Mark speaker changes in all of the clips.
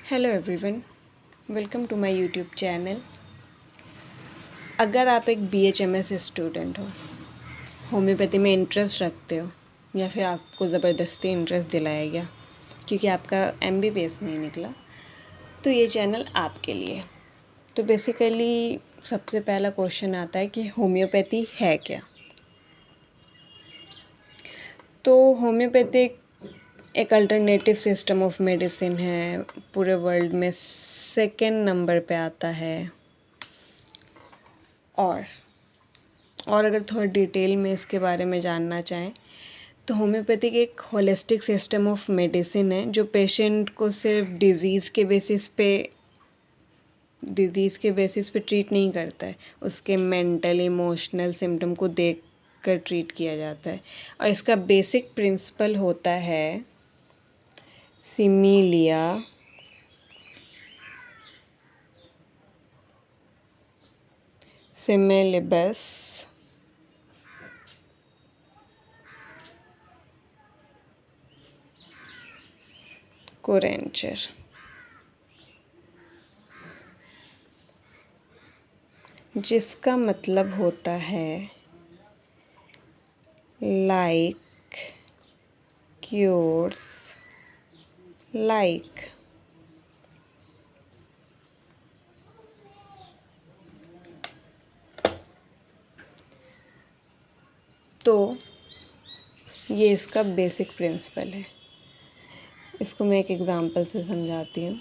Speaker 1: Hello everyone, welcome to my YouTube channel. अगर आप एक BHMS स्टूडेंट हो, होम्योपैथी में इंटरेस्ट रखते हो या फिर आपको ज़बरदस्ती इंटरेस्ट दिलाया गया क्योंकि आपका MBBS नहीं निकला, तो ये चैनल आपके लिए है। तो बेसिकली सबसे पहला क्वेश्चन आता है कि होम्योपैथी है क्या। तो होम्योपैथी एक अल्टरनेटिव सिस्टम ऑफ मेडिसिन है, पूरे वर्ल्ड में सेकेंड नंबर पे आता है। और अगर थोड़ा डिटेल में इसके बारे में जानना चाहें तो होम्योपैथिक एक होलिस्टिक सिस्टम ऑफ मेडिसिन है जो पेशेंट को सिर्फ डिज़ीज़ के बेसिस पे ट्रीट नहीं करता है, उसके मेंटल इमोशनल सिम्टम को देख कर ट्रीट किया जाता है। और इसका बेसिक प्रिंसिपल होता है सिमिलिया सिमिलिबस कोरेंचर। जिसका मतलब होता है लाइक क्योर्स लाइक। तो ये इसका बेसिक प्रिंसिपल है। इसको मैं एक एग्ज़ाम्पल से समझाती हूँ।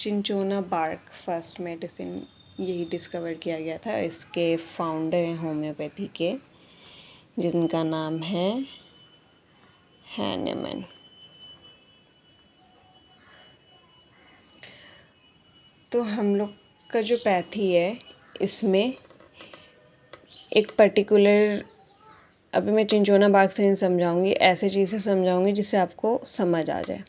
Speaker 1: चिंचोना बार्क फर्स्ट मेडिसिन यही डिस्कवर किया गया था। इसके फाउंडर हैं होम्योपैथी के, जिनका नाम है हैनेमन। तो हम लोग का जो पैथी है इसमें एक पर्टिकुलर, अभी मैं चिंचोना बार्क से नहीं समझाऊंगी, ऐसे चीज़ से समझाऊंगी जिससे आपको समझ आ जाए।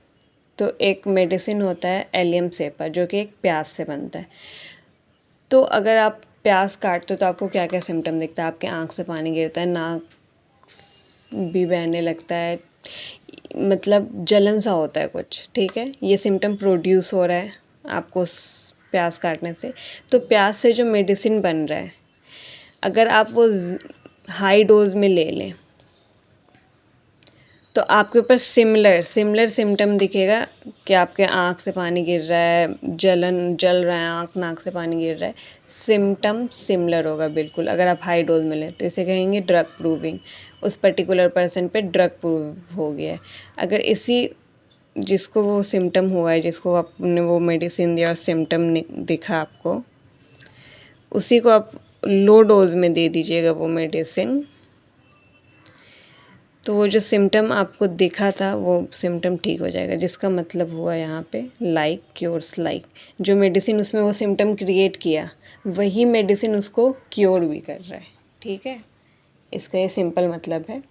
Speaker 1: तो एक मेडिसिन होता है एलियम सेपा जो कि एक प्याज से बनता है। तो अगर आप प्याज काटते हो तो आपको क्या क्या सिम्टम दिखता है? आपके आँख से पानी गिरता है, नाक भी बहने लगता है, मतलब जलन सा होता है कुछ, ठीक है। ये सिम्टम प्रोड्यूस हो रहा है आपको प्याज काटने से। तो प्याज से जो मेडिसिन बन रहा है, अगर आप वो हाई डोज में ले लें तो आपके ऊपर सिमिलर सिम्टम दिखेगा कि आपके आँख से पानी गिर रहा है, जल रहा है, आँख नाक से पानी गिर रहा है। सिम्टम सिमिलर होगा बिल्कुल अगर आप हाई डोज में लें। तो इसे कहेंगे ड्रग प्रूविंग। उस पर्टिकुलर पर्सन पे ड्रग प्रूव हो गया है। अगर जिसको वो सिम्टम हुआ है, जिसको आपने वो मेडिसिन दिया और सिम्टम दिखा आपको, उसी को आप लो डोज में दे दीजिएगा वो मेडिसिन, तो वो जो सिम्टम आपको दिखा था वो सिम्टम ठीक हो जाएगा। जिसका मतलब हुआ यहाँ पे लाइक क्योर्स लाइक। जो मेडिसिन उसमें वो सिम्टम क्रिएट किया, वही मेडिसिन उसको क्योर भी कर रहा है, ठीक है। इसका ये सिंपल मतलब है।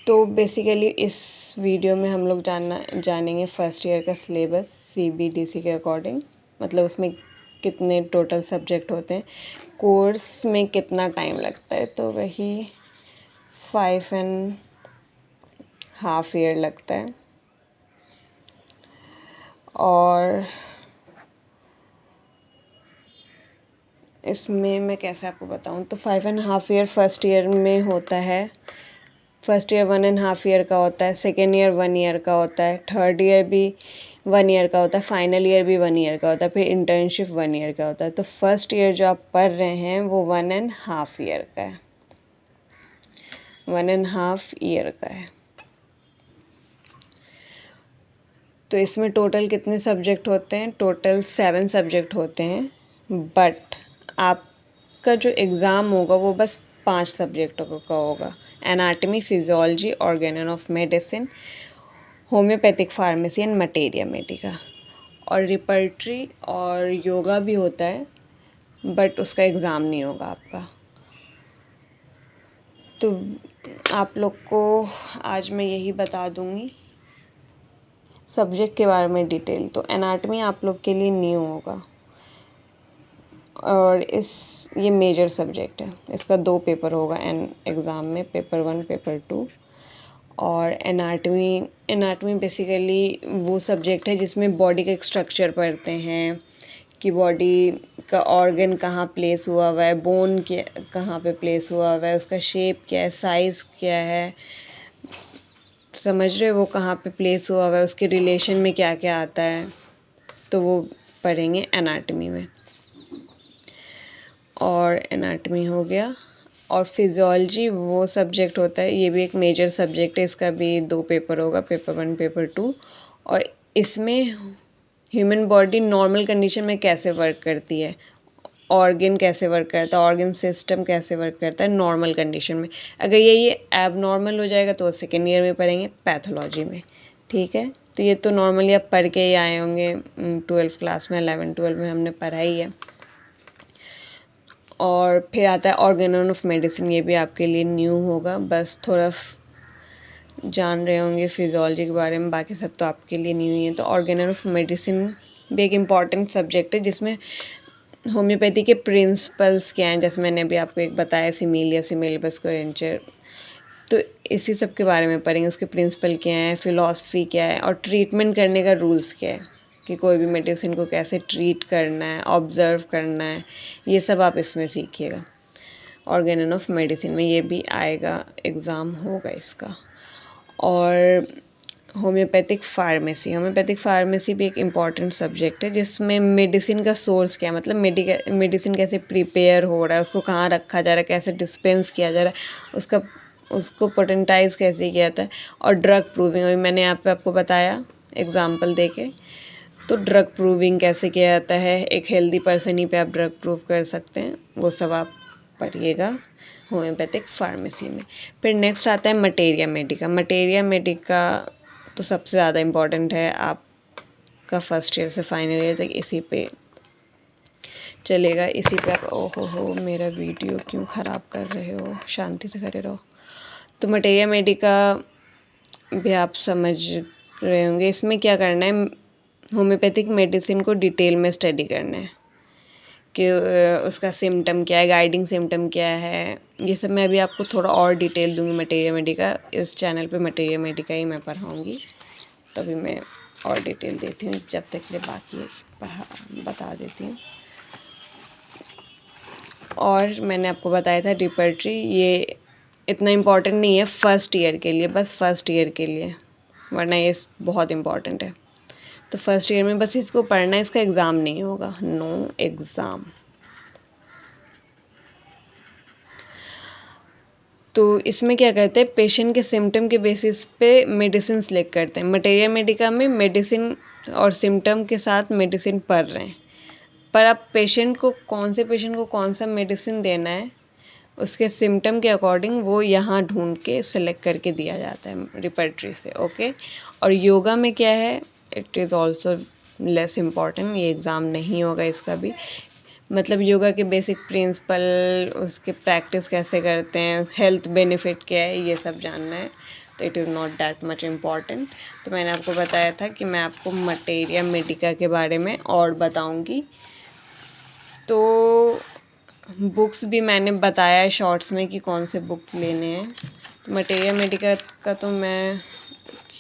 Speaker 1: तो बेसिकली इस वीडियो में हम लोग जानेंगे फर्स्ट ईयर का सिलेबस CBDC के अकॉर्डिंग, मतलब उसमें कितने टोटल सब्जेक्ट होते हैं, कोर्स में कितना टाइम लगता है। तो वही 5.5 ईयर लगता है। और इसमें मैं कैसे आपको बताऊं, तो 5.5 ईयर फर्स्ट ईयर में होता है। फर्स्ट ईयर 1.5 ईयर का होता है, सेकेंड ईयर 1 ईयर का होता है, थर्ड ईयर भी 1 ईयर का होता है, फाइनल ईयर भी 1 ईयर का होता है, फिर इंटर्नशिप 1 ईयर का होता है। तो फर्स्ट ईयर जो आप पढ़ रहे हैं वो 1.5 ईयर का है, 1.5 ईयर का है। तो इसमें टोटल कितने सब्जेक्ट होते हैं? टोटल 7 सब्जेक्ट होते हैं, बट आपका जो एग्ज़ाम होगा वो बस 5 सब्जेक्टों का होगा। Anatomy, physiology, Organon of medicine, homeopathic pharmacy and materia Medica. और रिपर्टरी और योगा भी होता है, बट उसका एग्ज़ाम नहीं होगा आपका। तो आप लोग को आज मैं यही बता दूँगी सब्जेक्ट के बारे में डिटेल। तो एनाटमी आप लोग के लिए न्यू होगा और ये मेजर सब्जेक्ट है। इसका 2 पेपर होगा एग्ज़ाम में, पेपर 1 पेपर 2। और एनाटमी, एनाटमी बेसिकली वो सब्जेक्ट है जिसमें बॉडी का एक स्ट्रक्चर पढ़ते हैं कि बॉडी का ऑर्गन कहाँ प्लेस हुआ हुआ है, बोन क्या कहाँ पे प्लेस हुआ हुआ है, उसका शेप क्या है, साइज़ क्या है, समझ रहे हो, वो कहाँ पे प्लेस हुआ हुआ है, उसके रिलेशन में क्या क्या आता है, तो वो पढ़ेंगे एनाटमी में। और एनाटमी हो गया। और फिजियोलॉजी वो सब्जेक्ट होता है, ये भी एक मेजर सब्जेक्ट है, इसका भी 2 पेपर होगा, पेपर 1 पेपर 2। और इसमें ह्यूमन बॉडी नॉर्मल कंडीशन में कैसे वर्क करती है, ऑर्गन कैसे वर्क करता है, ऑर्गन सिस्टम कैसे वर्क करता है नॉर्मल कंडीशन में। अगर ये एब नॉर्मल हो जाएगा तो सेकेंड ईयर में पढ़ेंगे पैथोलॉजी में, ठीक है। तो ये तो नॉर्मली आप पढ़ के ही आए होंगे 12th क्लास में, 11-12 में हमने पढ़ाई है। और फिर आता है ऑर्गेनन ऑफ मेडिसिन, ये भी आपके लिए न्यू होगा, बस थोड़ा जान रहे होंगे फिजियोलॉजी के बारे में, बाकी सब तो आपके लिए न्यू ही है। तो ऑर्गेनन ऑफ मेडिसिन भी एक इम्पॉर्टेंट सब्जेक्ट है जिसमें होम्योपैथी के प्रिंसिपल्स क्या हैं, जैसे मैंने अभी आपको एक बताया सिमिलिया, सिमिलिबस कोरेंचर, तो इसी सब के बारे में पढ़ेंगे, उसके प्रिंसिपल क्या हैं, फिलॉसफी क्या है, और ट्रीटमेंट करने का रूल्स क्या है कि कोई भी मेडिसिन को कैसे ट्रीट करना है, ऑब्ज़र्व करना है, ये सब आप इसमें सीखिएगा। ऑर्गेनन ऑफ मेडिसिन में ये भी आएगा, एग्ज़ाम होगा इसका। और होम्योपैथिक फार्मेसी, होम्योपैथिक फार्मेसी भी एक इम्पॉर्टेंट सब्जेक्ट है जिसमें मेडिसिन का सोर्स क्या है, मतलब मेडिसिन कैसे प्रिपेयर हो रहा है, उसको कहाँ रखा जा रहा है, कैसे डिस्पेंस किया जा रहा है, उसको पोटेंटाइज कैसे किया जाता है। और ड्रग प्रूविंग, अभी मैंने यहाँ पे आपको बताया एग्जांपल देके, तो ड्रग प्रूविंग कैसे किया जाता है, एक हेल्दी पर्सन ही पे आप ड्रग प्रूव कर सकते हैं, वो सब आप पढ़िएगा होम्योपैथिक फार्मेसी में। फिर नेक्स्ट आता है मटेरिया मेडिका। मटेरिया मेडिका तो सबसे ज़्यादा इम्पॉर्टेंट है, आपका फर्स्ट ईयर से फाइनल ईयर तक इसी पे चलेगा, इसी पे आप, ओहो हो मेरा वीडियो क्यों ख़राब कर रहे हो, शांति से करे रहो। तो मटेरिया मेडिका भी आप समझ रहे होंगे, इसमें क्या करना है, होम्योपैथिक मेडिसिन को डिटेल में स्टडी करना है कि उसका सिम्टम क्या है, गाइडिंग सिम्टम क्या है, ये सब मैं अभी आपको थोड़ा और डिटेल दूंगी मटेरिया मेडिका, इस चैनल पे मटेरिया मेडिका ही मैं पढ़ाऊँगी, तभी मैं और डिटेल देती हूँ, जब तक के लिए बाकी बता देती हूँ। और मैंने आपको बताया था रिपर्टरी, ये इतना इम्पॉर्टेंट नहीं है फर्स्ट ईयर के लिए, बस फर्स्ट ईयर के लिए, वरना ये बहुत इम्पॉर्टेंट है। तो फर्स्ट ईयर में बस इसको पढ़ना है, इसका एग्ज़ाम नहीं होगा, नो एग्ज़ाम। तो इसमें क्या करते हैं, पेशेंट के सिम्टम के बेसिस पे मेडिसिन सेलेक्ट करते हैं। मटेरिया मेडिका में मेडिसिन और सिम्टम के साथ मेडिसिन पढ़ रहे हैं, पर अब पेशेंट को कौन सा मेडिसिन देना है, उसके सिम्टम के अकॉर्डिंग वो यहाँ ढूंढ के सेलेक्ट करके दिया जाता है रिपर्टरी से, ओके। और योगा में क्या है, it is also less important, ये एग्ज़ाम नहीं होगा इसका भी, मतलब योगा के बेसिक प्रिंसिपल, उसके प्रैक्टिस कैसे करते हैं, हेल्थ बेनिफिट क्या है, ये सब जानना है, तो it is not that much important. तो मैंने आपको बताया था कि मैं आपको मटेरिया मेडिका के बारे में और बताऊंगी। तो बुक्स भी मैंने बताया है शॉर्ट्स में कि कौन से बुक लेने हैं। तो मटेरिया मेडिका का तो मैं,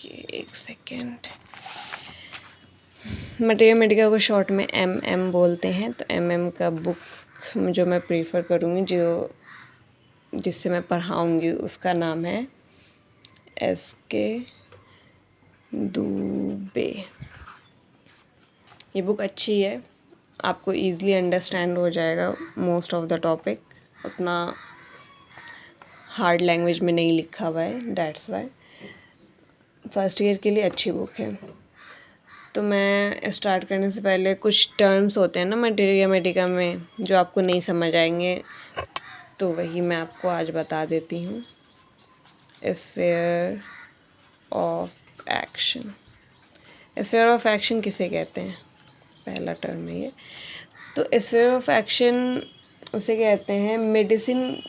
Speaker 1: एक सेकेंड, मटेरिया मेडिका को शॉर्ट में MM बोलते हैं, तो MM का बुक जो मैं प्रीफर करूँगी, जिससे मैं पढ़ाऊँगी, उसका नाम है SK दुबे। ये बुक अच्छी है, आपको ईज़िली अंडरस्टैंड हो जाएगा मोस्ट ऑफ द टॉपिक, उतना हार्ड लैंग्वेज में नहीं लिखा हुआ है, दैट्स वाई फर्स्ट ईयर के लिए अच्छी बुक है। तो मैं स्टार्ट करने से पहले कुछ टर्म्स होते हैं ना मटेरिया मेडिका में जो आपको नहीं समझ आएंगे, तो वही मैं आपको आज बता देती हूँ। Sphere of action, sphere of action किसे कहते हैं, पहला टर्म है ये। तो स्फीयर ऑफ एक्शन उसे कहते हैं, मेडिसिन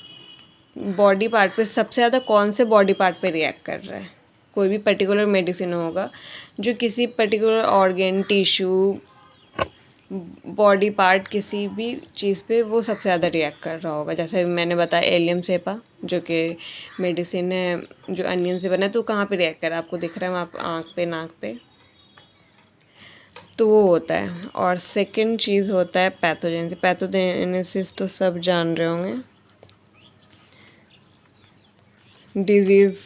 Speaker 1: बॉडी पार्ट पे सबसे ज़्यादा कौन से बॉडी पार्ट पे रिएक्ट कर रहा है, कोई भी पर्टिकुलर मेडिसिन होगा जो किसी particular organ, tissue, body part किसी भी चीज़ पे वो सबसे ज़्यादा रिएक्ट कर रहा होगा। जैसे मैंने बताया एलियम सेपा, जो कि मेडिसिन है, जो अनियन से बना है, तो कहाँ पे रिएक्ट कर रहा है आपको दिख रहा है वहाँ पे, आँख पे, नाक पे, तो वो होता है। और सेकंड चीज़ होता है पैथोजेनेसिस। पैथोजेनेसिस तो सब जान रहे होंगे, डिजीज़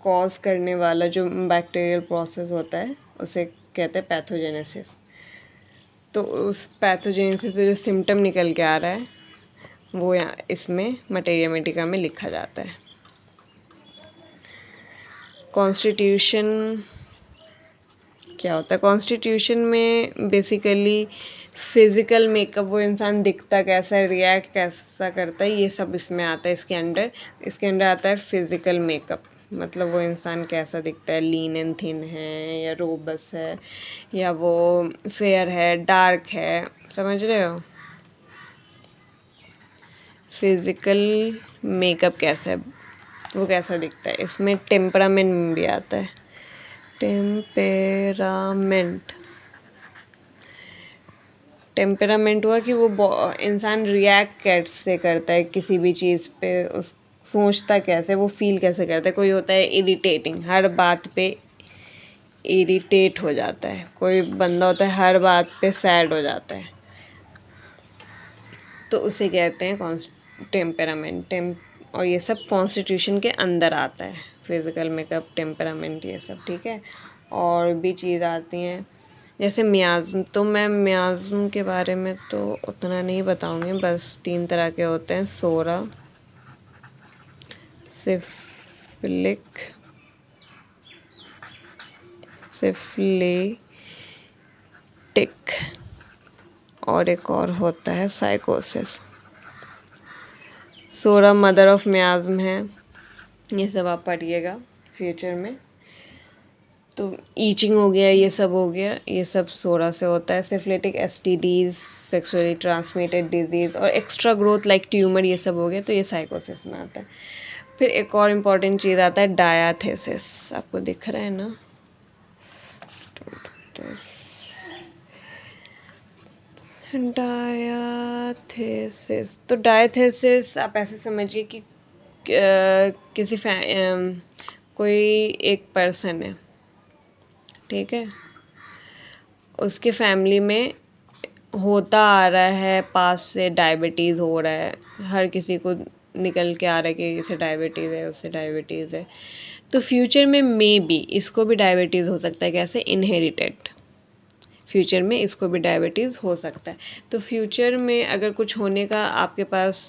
Speaker 1: कॉज करने वाला जो बैक्टीरियल प्रोसेस होता है उसे कहते हैं पैथोजेनेसिस। तो उस पैथोजेनेसिस से जो सिम्टम निकल के आ रहा है वो यहाँ इसमें मटेरिया मेडिका में लिखा जाता है। कॉन्स्टिट्यूशन क्या होता है? कॉन्स्टिट्यूशन में बेसिकली फिज़िकल मेकअप, वो इंसान दिखता कैसा है, रिएक्ट कैसा करता है, ये सब इसमें आता है। इसके अंडर आता है फिज़िकल मेकअप, मतलब वो इंसान कैसा दिखता है, लीन एंड थिन है या रोबस है या वो फेयर है, डार्क है, समझ रहे हो? फिज़िकल मेकअप कैसा है, वो कैसा दिखता है। इसमें टेम्परामेंट भी आता है। टेम्परामेंट हुआ कि वो इंसान रिएक्ट कैसे करता है किसी भी चीज़ पे, उस सोचता कैसे, वो फील कैसे करता है। कोई होता है इरिटेटिंग, हर बात पे इरिटेट हो जाता है। कोई बंदा होता है हर बात पे सैड हो जाता है, तो उसे कहते हैं टेम्परामेंट। और ये सब कॉन्स्टिट्यूशन के अंदर आता है, फिज़िकल मेकअप, टेम्परामेंट, ये सब, ठीक है। और भी चीज़ आती हैं जैसे मियाज़्म। तो मैं मियाज़्म के बारे में तो उतना नहीं बताऊंगी, बस 3 तरह के होते हैं: सोरा, सिफिलिटिक, और एक और होता है साइकोसिस। सोरा मदर ऑफ मियाज़्म है, ये सब आप पढ़िएगा फ्यूचर में। तो ईचिंग हो गया, ये सब हो गया, ये सब सोरा से होता है। Syphilitic STDs, sexually transmitted disease, और एक्स्ट्रा ग्रोथ लाइक ट्यूमर, ये सब हो गया, तो ये साइकोसिस में आता है। फिर एक और इम्पॉर्टेंट चीज़ आता है डायाथेसिस। आपको दिख रहा है ना? डायाथेसिस, तो डायाथेसिस आप ऐसे समझिए कि किसी कोई एक पर्सन है, ठीक है, उसके फैमिली में होता आ रहा है, पास से डायबिटीज़ हो रहा है, हर किसी को निकल के आ रहा है कि इसे डायबिटीज़ है, उससे डायबिटीज़ है, तो फ्यूचर में मे बी इसको भी डायबिटीज़ हो सकता है। कैसे? इनहेरिटेड। फ्यूचर में इसको भी डायबिटीज़ हो सकता है। तो फ्यूचर में अगर कुछ होने का आपके पास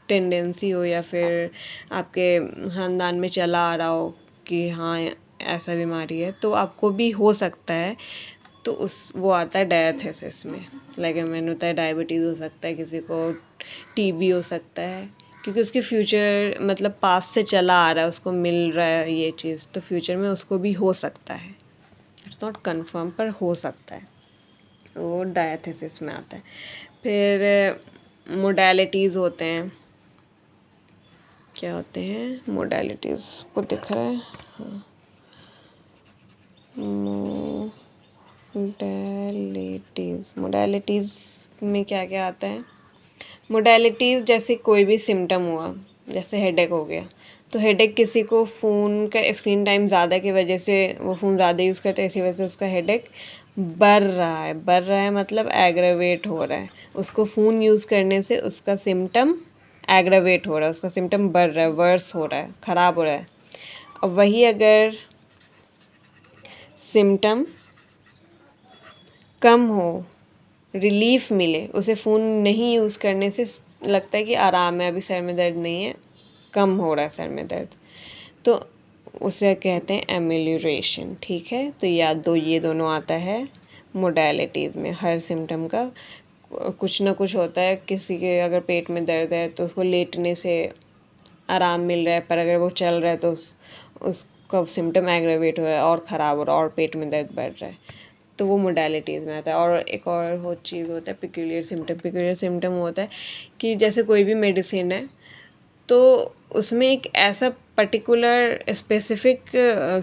Speaker 1: टेंडेंसी हो, या फिर आपके ख़ानदान में चला आ रहा हो कि हाँ ऐसा बीमारी है, तो आपको भी हो सकता है। तो वो आता है डायथेसिस में। लाइक मैंने बताया डायबिटीज़ हो सकता है, किसी को टीबी हो सकता है, क्योंकि उसके फ्यूचर मतलब पास्ट से चला आ रहा है, उसको मिल रहा है ये चीज़, तो फ्यूचर में उसको भी हो सकता है। इट्स नॉट कन्फर्म, पर हो सकता है। वो डायथेसिस में आता है। फिर मोडालिटीज़ होते हैं। क्या होते हैं मोडालिटीज़? को दिख रहा है? हाँ, मोडालिटीज़ में क्या क्या आता है? मोडालिटीज़ जैसे कोई भी सिम्टम हुआ, जैसे हेडेक हो गया, तो हेडेक किसी को फ़ोन का स्क्रीन टाइम ज़्यादा की वजह से, वो फ़ोन ज़्यादा यूज़ करते हैं, इसी वजह से उसका हेडेक बढ़ रहा है मतलब एग्रावेट हो रहा है। उसको फ़ोन यूज़ करने से उसका सिम्टम एग्रावेट हो रहा है, उसका सिम्टम बढ़ रहा है, वर्स हो रहा है, ख़राब हो रहा है। अब वही अगर सिम्टम कम हो, रिलीफ मिले, उसे फ़ोन नहीं यूज़ करने से लगता है कि आराम है, अभी सर में दर्द नहीं है, कम हो रहा है सर में दर्द, तो उसे कहते हैं एमेलियोरेशन, ठीक है। तो ये दोनों आता है मोडालिटीज़ में। हर सिम्टम का कुछ ना कुछ होता है। किसी के अगर पेट में दर्द है तो उसको लेटने से आराम मिल रहा है, पर अगर वो चल रहा है तो उसका सिम्टम एग्रावेट हो रहा है और ख़राब हो रहा है और पेट में दर्द बढ़ रहा है, तो वो मोडालिटीज़ में आता है। और एक और चीज़ होता है पिक्यूलियर सिम्टम। पिक्यूलियर सिम्टम होता है कि जैसे कोई भी मेडिसिन है, तो उसमें एक ऐसा पर्टिकुलर स्पेसिफिक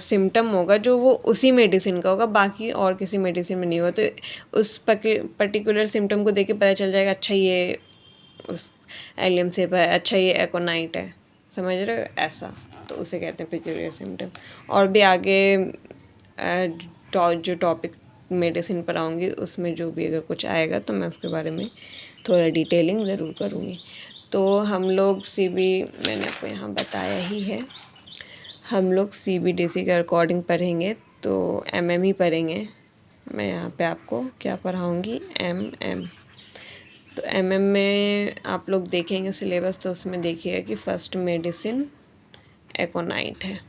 Speaker 1: सिम्टम होगा जो वो उसी मेडिसिन का होगा, बाकी और किसी मेडिसिन में नहीं होगा। तो उस पर्टिकुलर सिम्टम को देख के पता चल जाएगा अच्छा ये उस एलियम सेप है, अच्छा ये एकोनाइट है, समझ रहे हो ऐसा। तो उसे कहते हैं पेक्यूलियर सिम्टम। और भी आगे जो टॉपिक मेडिसिन पर आऊँगी उसमें जो भी अगर कुछ आएगा तो मैं उसके बारे में थोड़ा डिटेलिंग ज़रूर करूँगी। तो हम लोग मैंने आपको यहाँ बताया ही है, हम लोग CBDC के अकॉर्डिंग पढ़ेंगे तो MM ही पढ़ेंगे। मैं यहाँ पे आपको क्या पढ़ाऊँगी, MM। तो MM में आप लोग देखेंगे सिलेबस तो उसमें देखिएगा कि फर्स्ट मेडिसिन एकोनाइट है।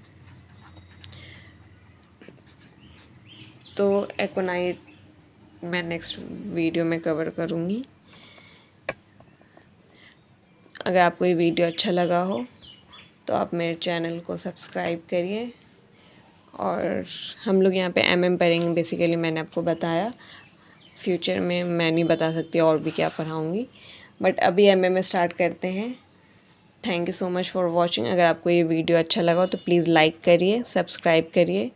Speaker 1: तो एकोनाइट मैं नेक्स्ट वीडियो में कवर करूँगी। अगर आपको ये वीडियो अच्छा लगा हो तो आप मेरे चैनल को सब्सक्राइब करिए। और हम लोग यहाँ पे MM पढ़ेंगे बेसिकली, मैंने आपको बताया। फ्यूचर में मैं नहीं बता सकती और भी क्या पढ़ाऊँगी, बट अभी MM स्टार्ट करते हैं। Thank you so much for watching. अगर आपको ये वीडियो अच्छा लगा हो तो प्लीज़ लाइक करिए, सब्सक्राइब करिए।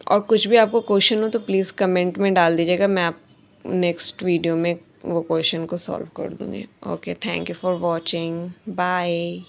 Speaker 1: और कुछ भी आपको क्वेश्चन हो तो प्लीज़ कमेंट में डाल दीजिएगा, मैं आप नेक्स्ट वीडियो में वो क्वेश्चन को सॉल्व कर दूँगी। Okay, thank you for watching, bye.